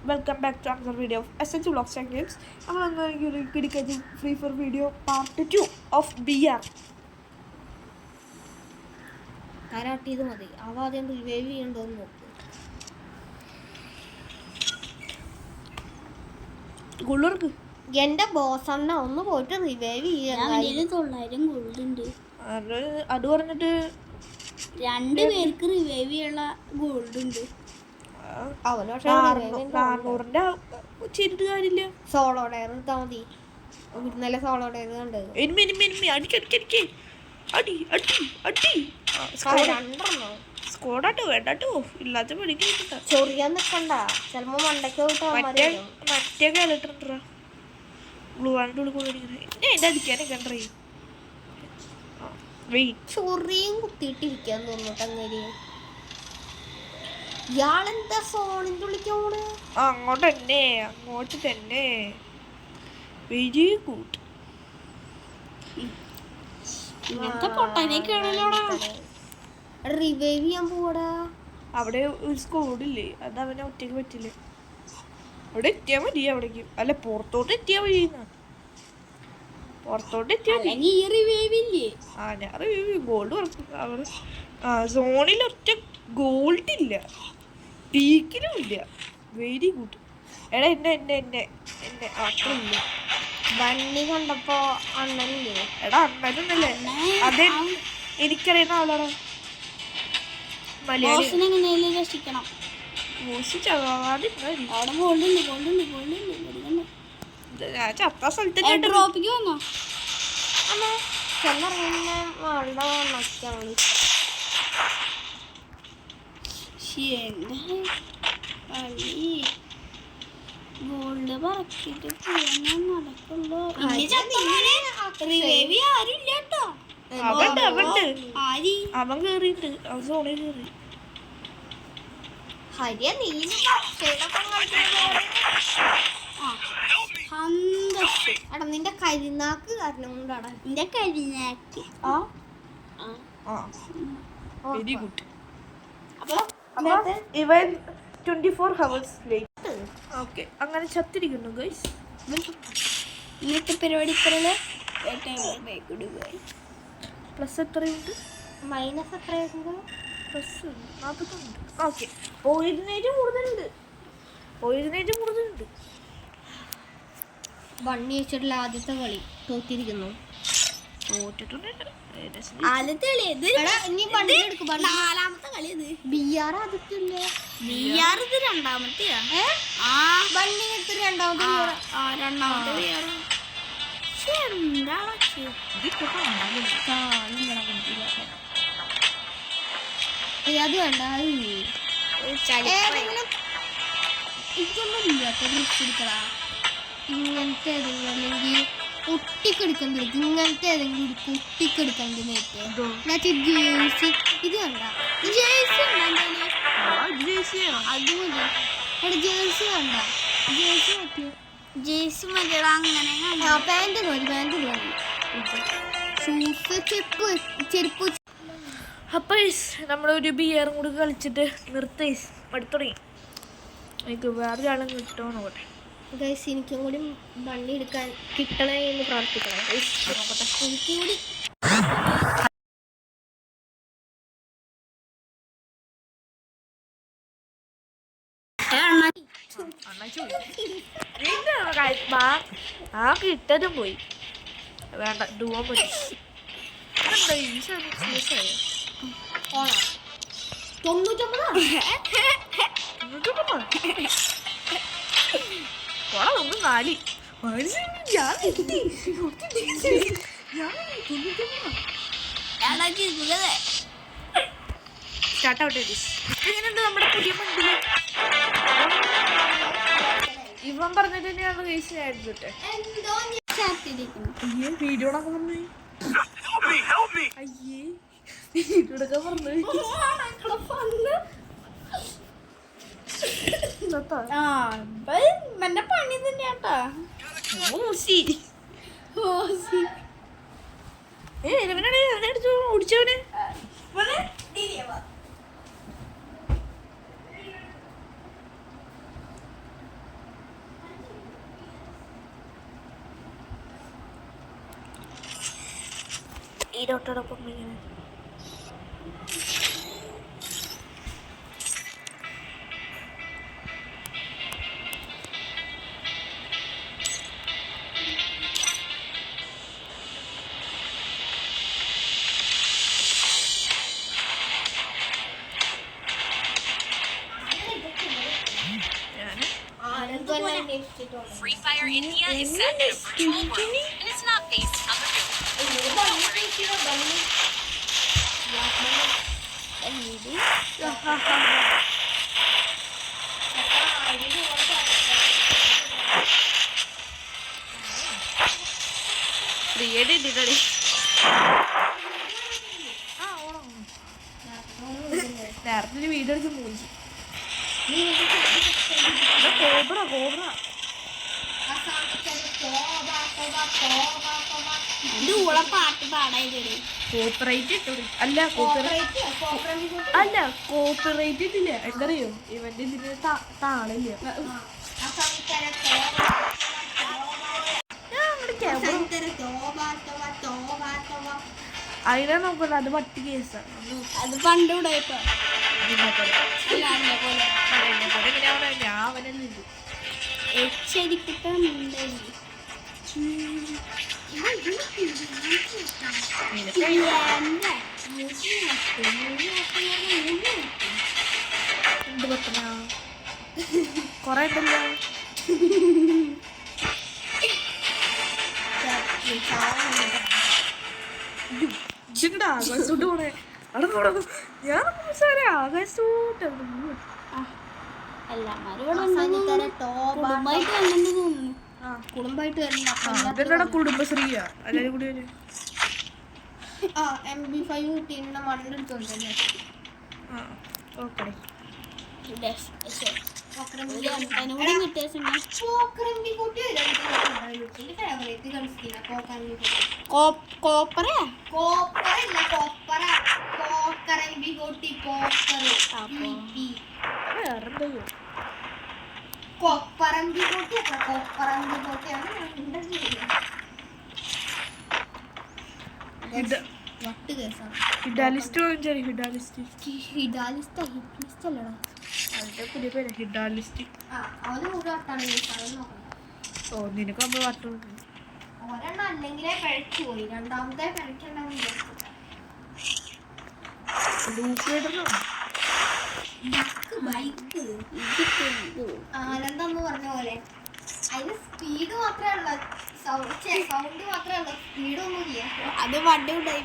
Welcome back to another video of Essence vlogs and games. നമ്മൾ ഒരു കിടിക്കജി Free Fire video part 2 of BR. കരാട്ടിയത് മതി. അവ ആദ്യം റിവൈവ് ചെയ്യണ്ടോന്ന് നോക്ക്. ഗുള്ളർക്ക് എന്റെ ബോസ് അണ്ണ ഒന്ന് പോയിട്ട് റിവൈവ് ചെയ്യാൻ 900 ഗോൾഡ് ഉണ്ട്. അത് പറഞ്ഞിട്ട് 2 പേർക്ക് റിവൈവ് ചെയ്യാനുള്ള ഗോൾഡ് ഉണ്ട്. അവന് പക്ഷേ 400 ചെയ്തിട്ട് കാര്യമില്ല. സോളോ ഡയർ എടുത്താ മതി. ഇന്നലെ സോളോ ഡയർ കണ്ടത് സ്കോഡാട്ടോ വേണ്ടാട്ടോ ഇല്ലാത്ത പണിക്ക് ചൊറിയാൻ നിക്കണ്ട. ചെലപ്പോ മണ്ടയ്ക്ക് പോയിട്ട് മറ്റേ കാലിട്ടുണ്ടാ ബ്ലൂ ആണ്ട് എന്റെ അടിക്കാനൊക്കെ കണ്ടേ ചൊറിയും കുത്തിയിട്ടിരിക്കാൻ തോന്നിട്ട് അങ്ങനെ. ഇയാളെന്താ ഫോണിന്റെ ഉള്ളിക്കോണ്? അങ്ങോട്ട് തന്നെ വെരി ഗുഡ്. ഇങ്ങനത്തെ പൊട്ടനൊക്കെയാണല്ലോടാ റിവൈവ് ചെയ്യാൻ പോടാ. അവിടെ ഒരു സ്കോഡില്ലേ, അത് അവനെ ഒറ്റയ്ക്ക് പറ്റില്ല. അവിടെ എത്തിയാ മതി. അവിടേക്ക് അല്ല പുറത്തോട്ട് എത്തിയാ മതി. പുറത്തോട്ട് എത്തിയാ മതി. ഞാൻ റിവൈവ് ഗോൾഡ് കുറക്കും. അവിടെ സോണിൽ ഒറ്റ ഗോൾഡ് ഇല്ല, പീക്കിലും ഇല്ല. Very good. എടാ എന്നെ അത്രയില്ല. വണ്ടി കണ്ടപ്പോ അണ്ണനില്ലേ? എടാ അണ്ണനല്ലേ? അതെ എനിക്കറിയുന്ന ആളാണ്. മലയാളി രക്ഷിക്കണം. ഞാൻ ചത്ത സ്ഥലത്ത് ഡ്രോപ്പിക്ക് വന്നോ? ഗോൾഡ് പറക്കിട്ട് നടക്കുള്ളൂ. അവൻ കേറിയിട്ട് അവൻ സോണിൽ കേറി. ഹരിയ നീ എടാ നിന്റെ കരിനാക്ക് കാരണം കൊണ്ടാടാ. നിന്റെ കരിനാക്ക്. Very good. ഇവൻ 24 hours ലേറ്റ്. ഓക്കെ, അങ്ങനെ ചത്തിരിക്കുന്നു ഗൈസ്. ഇന്നത്തെ പരിപാടി പ്ലസ് എത്രയുണ്ട്? മൈനസ് എത്രയായിരുന്നു? പ്ലസ് 41. ഓക്കെ, പോയിന്റിനേറ്റ് കൂടുതലുണ്ട്. വണ്ണി വെച്ചിട്ടുള്ള ആദ്യത്തെ കളി തോറ്റിരിക്കുന്നു. നാലാമത്തെ കളി ഇത്. BR ആദ്യത്തെ BR ഇത് രണ്ടാമത്തെയാ. വണ്ണി എടുത്ത് രണ്ടാമത്തെ അത് വേണ്ട. ഇതൊന്നും ഇല്ലാത്ത എടുക്കടാ. ഇങ്ങനത്തെ ഏതെങ്കിലും അല്ലെങ്കിൽ ഒട്ടിക്കെടുക്കണ്ട. ഇങ്ങനത്തെ ഏതെങ്കിലും ഒട്ടിക്കെടുക്കണ്ട. നേരത്തെ ജേഴ്സി ഇത് കണ്ട. ജേഴ്സി അത് മതി. എടാ ജേഴ്സി കണ്ട. ജേഴ്സി പറ്റിയോ? ജേഴ്സി മതിയടാ. അങ്ങനെ പാൻറ് തോന്നി ഷൂസ് ചെരുപ്പ്. അപ്പോൾ നമ്മളൊരു BR കൂടി കളിച്ചിട്ട് നിർത്തി അടുത്തുടങ്ങി. എനിക്ക് വേറൊരാളും കിട്ടുമോ നോക്കട്ടെ ഗൈസ്. എനിക്കും കൂടി വണ്ടി എടുക്കാൻ കിട്ടണേ എന്ന് പ്രാർത്ഥിക്കണം. നോക്കട്ടെ എനിക്ക് കൂടി. കിട്ടതും പോയി. വേണ്ട ഡുവാൻ പറ്റും. ഓണോ 99 സ്റ്റാർട്ടാവട്ടെ. ഇങ്ങനെയുണ്ട് നമ്മുടെ പുതിയ വണ്ടിയില്. ഇവൻ പറഞ്ഞിട്ട് തന്നെയാണ് കേസ് ആയിട്ടെ. അയ്യേ വീഡിയോ എടുക്കാൻ പറഞ്ഞു. എന്റെ പണി തന്നെയാട്ടാ. ഓടിച്ചവനെ ഈ ഡോട്ടോടൊപ്പം ഇങ്ങനെ Free Fire India is set in a virtual world, and it's not based on the real world. Don't worry. നേരത്തെ വീഡിയോ എടുത്ത് മൂഞ്ചി കോബ്ര കോബ്ര ഇത് ഓളെ പാട്ട് പാടായത് കോപ്പറേറ്റ് ഇട്ടോളി അല്ല അല്ല കോപ്പറേറ്റ് ഇട്ടില്ല എന്തറിയോ ഇവന്റെ ഇതിന് താളില്ല അതിനെ നോക്കണ്ട അത് പട്ടി കേസാണ് അത് പണ്ട് ഇവിടെയപ്പോ ഞാൻ അവനല്ലേ എന്ത് പറ്റണ കൊറേ ഉണ്ടല്ലോ ആകാശത്തോട്ട് പോണേ അവിടെ പോണോ ഞാൻ ആകാശത്തോട്ട് കുടുംബമായിട്ട് അതെന്താ കുടുംബശ്രീയാ എല്ലാരും കൂടി MB5 കുട്ടീനെ മണ്ണെടുത്തോണ്ടല്ലേ ഓക്കെ ഹിഡാലിസ്റ്റ് അതിന്റെ പുതിയ പേര് ഹിഡാലിസ്റ്റ് ഓ നിനക്കാകുമ്പോ വട്ടുണ്ട് ഒരെണ്ണം അല്ലെങ്കിലേ കഴിച്ചു പോയി രണ്ടാമത്തെ കഴിക്കണ്ടെന്ന് ആനന്ദം പറഞ്ഞ പോലെ അതിന് സ്പീഡ് മാത്രമേ ഉള്ളൂ സൗണ്ട് മാത്രമേ ഉള്ളൂ സ്പീഡൊന്നും ഇല്ല അത് വണ്ടി ഉണ്ടായി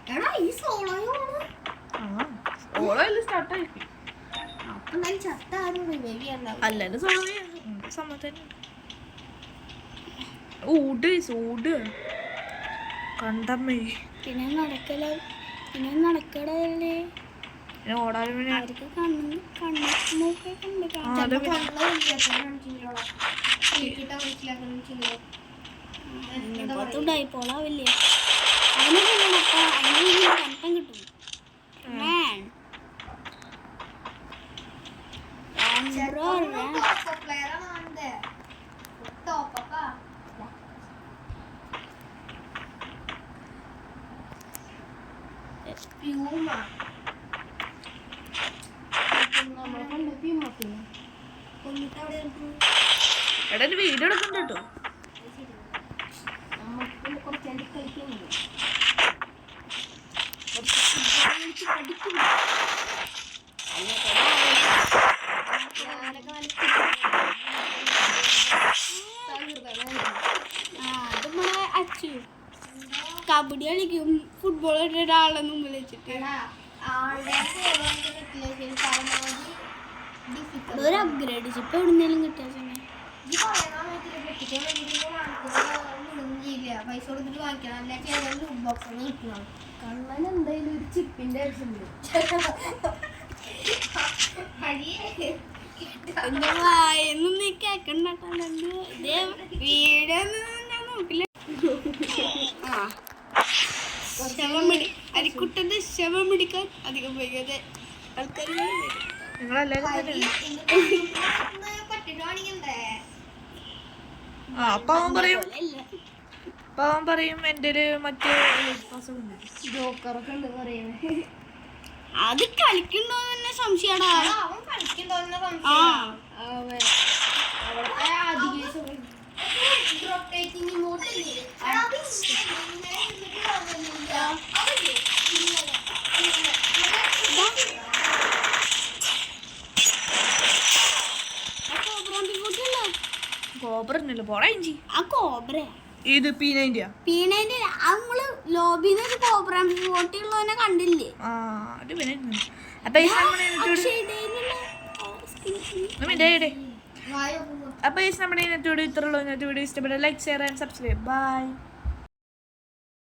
എടാ ഈ സോളോയാണ് സ്റ്റാർട്ടായിരിക്കും അപ്പൊ ഞാൻ ചത്ത ആരും റിവൈവ് ചെയ്യാണ്ടാവും അല്ലാണ്ട് സമ്മതന്നെ ഊട് കണ്ടമ്മേ പിന്നെ നടക്കടല്ലേ ഓടാൻ അവർക്ക് കണ്ണ് മൂക്കൊക്കെ ഉണ്ട് പുറത്തുണ്ടായി പോളാവില്ലേ അതിന് കണ്ടം കിട്ടും എടാ വീഡിയോ എടുക്കണ്ട കേട്ടോ അത് നമ്മളെ അച്ചു കബഡി കളിക്കും ഫുട്ബോൾ ഒരാളെ മുമ്പിൽ വെച്ചിട്ട് ഒരു അപ്ഗ്രേഡ് ചിപ്പ് എവിടുന്നേലും കിട്ടിയാൽ പൈസ കൊടുത്തിട്ട് വാങ്ങിക്കണം അല്ലെങ്കിൽ ബോക്സ് കിട്ടണം കണ്ണൻ എന്തായാലും ഒരു ചിപ്പിന്റെ എന്റെ വായൊന്നും നീ കേക്കണ്ടോ ഇതേ വീഡിയോ ഞാൻ നോക്കില്ല അരിക്കുട്ടന്റെ ശവം പിടിക്കാൻ അധികം വൈകാതെ ആൾക്കാർ നിങ്ങളെല്ലാരും പട്ടിട്ട് കാണിക്കണ്ടേ ആ അപ്പൊ അവൻ പറയും അല്ല അപ്പൊ അവൻ പറയും എൻ്റെ ഒരു മറ്റേ ജോക്കറൊക്കെ ഉണ്ട് പറയുന്നത്. അത് കളിക്കണ്ടോ തന്നെ സംശയടാ. അവൻ കളിക്കണ്ടോന്ന് ആ അവിടുത്തെ അധികം റൊട്ടേറ്റിംഗ് ഇങ്ങോട്ടില്ലേ കോബ്രന്നല്ലോ പോടാ ഇഞ്ചി. ആ കോബ്ര ഇത് P90 പീണേന്റെ നമ്മള് ലോബിന്ന് ഒരു കോബ്ര ബോട്ടിലുള്ളവനെ കണ്ടില്ലേ? ആ അത് പിന്നെ അപ്പൊ ഈ നമ്മുടെ അപ്പൊ ഈ നമ്മുടെ ഇന്നത്തെ വീഡിയോ ഇത്രയുള്ളൂ. ഇന്നത്തെ വീഡിയോ ഇഷ്ടപ്പെട്ട like share and subscribe. By.